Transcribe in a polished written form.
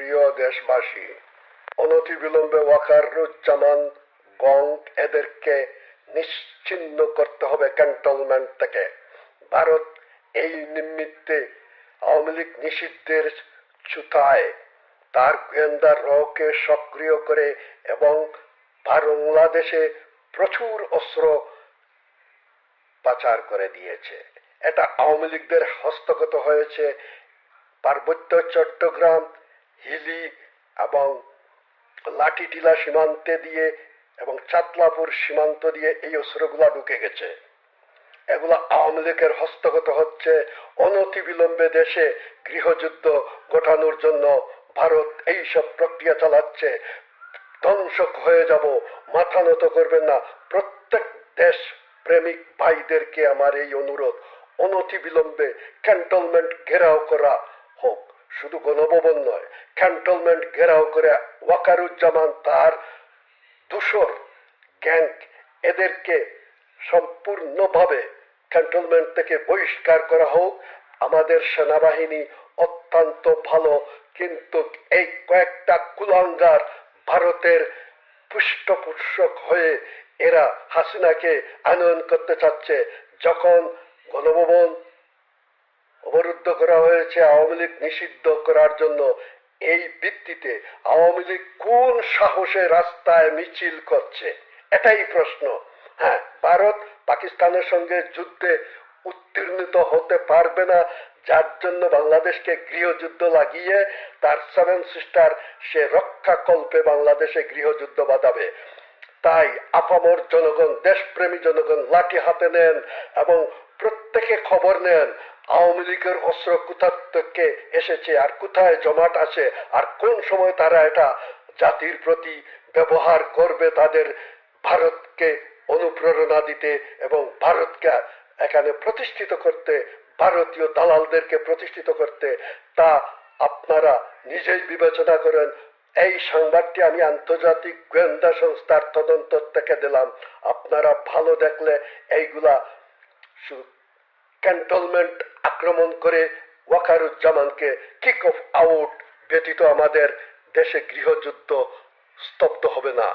প্রিয় দেশবাসী, অনতিবিলম্বে ওয়াকারুজ্জামান গং এদেরকে নিশ্চিহ্ন করতে হবে ক্যান্টনমেন্ট থেকে। ভারত এই নিমিত্তে আওয়ামী লীগ নিষিদ্ধের ছুতায় তার গোয়েন্দা রকে সক্রিয় করে এবং বাংলাদেশে প্রচুর অস্ত্র পাচার করে দিয়েছে। এটা আওয়ামী লীগদের হস্তগত হয়েছে। পার্বত্য চট্টগ্রাম, হিলি এবং লাঠিটিলা সীমান্তে দিয়ে এবং চাতলাপুর সীমান্ত দিয়ে এই অস্ত্রগুলা ঢুকে গেছে। এগুলা আওয়ামী লীগের হস্তগত হচ্ছে। অনতিবিলম্বে দেশে গৃহযুদ্ধ ঘটানোর জন্য ভারত এইসব প্রক্রিয়া চালাচ্ছে। ধ্বংস হয়ে যাব, মাথা নত করবেন না। প্রত্যেক দেশ প্রেমিক ভাইদেরকে আমার এই অনুরোধ, অনতিবিলম্বে ক্যান্টনমেন্ট ঘেরাও করা হোক। শুধু গণভবন নয়, ক্যান্টনমেন্ট ঘেরাও করে ওয়াকারুজ্জামান তার দূষর গ্যাং এদেরকে সম্পূর্ণভাবে ক্যান্টনমেন্ট থেকে বহিষ্কার করা হোক। আমাদের সেনাবাহিনী অত্যন্ত ভালো, কিন্তু এই কয়েকটা কুলাঙ্গার ভারতের পৃষ্ঠপোষক হয়ে এরা হাসিনাকে আনয়ন করতে চাচ্ছে। যখন গণভবন অবরুদ্ধ করা হয়েছে আওয়ামী লীগ নিষিদ্ধ করার জন্য, এই ভিত্তিতে আওয়ামী লীগ কোন সাহসে রাস্তায় মিছিল করছে? এটাই প্রশ্ন। হ্যাঁ, ভারত পাকিস্তানের সঙ্গে যুদ্ধে উত্তীর্ণ হতে পারবে না, যার জন্য বাংলাদেশকে গৃহযুদ্ধ লাগিয়ে তার সেভেন সিস্টার সে রক্ষা কল্পে বাংলাদেশে গৃহযুদ্ধ বাঁধাবে। তাই আপামর জনগণ, দেশপ্রেমী জনগণ লাঠি হাতে নেন এবং প্রত্যেকে খবর নেন আওয়ামী লীগের অস্ত্র কোথা থেকে এসেছে আর কোথায় জমাট আছে আর কোন সময় তারা এটা জাতির প্রতি ব্যবহার করবে, তাদের ভারতকে অনুপ্রেরণা দিতে এবং ভারতকে এখানে প্রতিষ্ঠিত করতে, ভারতীয় দালালদেরকে প্রতিষ্ঠিত করতে। তা আপনারা নিজেই বিবেচনা করেন। এই সংবাদটি আমি আন্তর্জাতিক গোয়েন্দা সংস্থার তদন্ত থেকে দিলাম। আপনারা ভালো দেখলে এইগুলা ক্যান্টনমেন্ট আক্রমণ করে ওয়াকারুজ্জামানকে কিক অফ আউট ব্যতীত আমাদের দেশে গৃহযুদ্ধ স্তব্ধ হবে না।